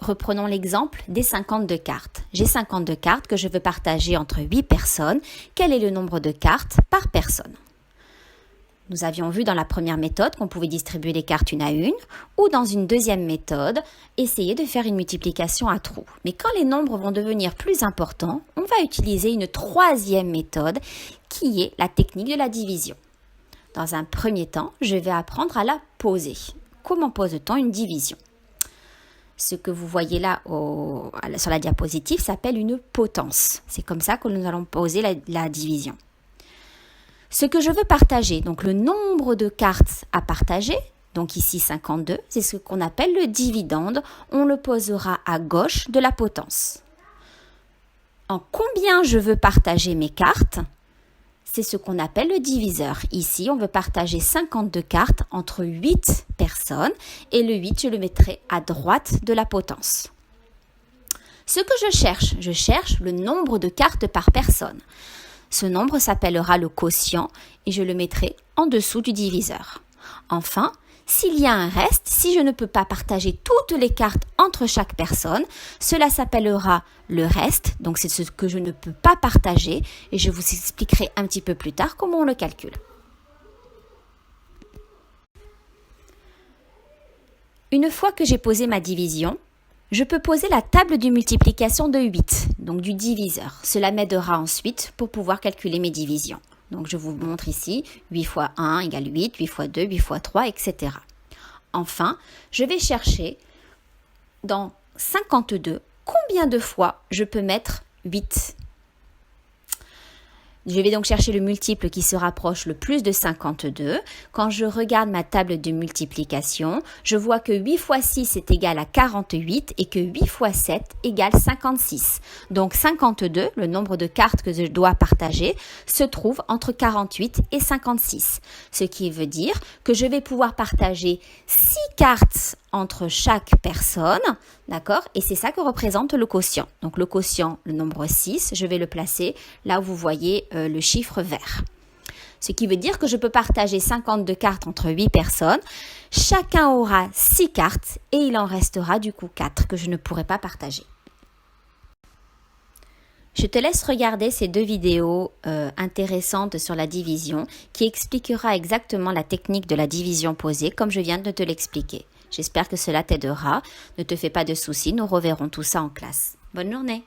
Reprenons l'exemple des 52 cartes. J'ai 52 cartes que je veux partager entre 8 personnes. Quel est le nombre de cartes par personne? Nous avions vu dans la première méthode qu'on pouvait distribuer les cartes une à une, ou dans une deuxième méthode, essayer de faire une multiplication à trous. Mais quand les nombres vont devenir plus importants, on va utiliser une troisième méthode qui est la technique de la division. Dans un premier temps, je vais apprendre à la poser. Comment pose-t-on une division? Ce que vous voyez là sur la diapositive s'appelle une potence. C'est comme ça que nous allons poser la division. Ce que je veux partager, donc le nombre de cartes à partager, donc ici 52, c'est ce qu'on appelle le dividende. On le posera à gauche de la potence. En combien je veux partager mes cartes? C'est ce qu'on appelle le diviseur. Ici, on veut partager 52 cartes entre 8 personnes et le 8, je le mettrai à droite de la potence. Ce que je cherche le nombre de cartes par personne. Ce nombre s'appellera le quotient et je le mettrai en dessous du diviseur. Enfin, s'il y a un reste, si je ne peux pas partager toutes les cartes entre chaque personne, cela s'appellera le reste, donc c'est ce que je ne peux pas partager et je vous expliquerai un petit peu plus tard comment on le calcule. Une fois que j'ai posé ma division, je peux poser la table de multiplication de 8, donc du diviseur. Cela m'aidera ensuite pour pouvoir calculer mes divisions. Donc je vous montre ici, 8 fois 1 égale 8, 8 fois 2, 8 fois 3, etc. Enfin, je vais chercher dans 52 combien de fois je peux mettre 8. Je vais donc chercher le multiple qui se rapproche le plus de 52. Quand je regarde ma table de multiplication, je vois que 8 fois 6 est égal à 48 et que 8 fois 7 égale 56. Donc 52, le nombre de cartes que je dois partager, se trouve entre 48 et 56. Ce qui veut dire que je vais pouvoir partager 6 cartes entre chaque personne, d'accord? Et c'est ça que représente le quotient. Donc le quotient, le nombre 6, je vais le placer là où vous voyez le chiffre vert. Ce qui veut dire que je peux partager 52 cartes entre 8 personnes. Chacun aura 6 cartes et il en restera du coup 4 que je ne pourrai pas partager. Je te laisse regarder ces deux vidéos intéressantes sur la division qui expliquera exactement la technique de la division posée comme je viens de te l'expliquer. J'espère que cela t'aidera. Ne te fais pas de soucis, nous reverrons tout ça en classe. Bonne journée!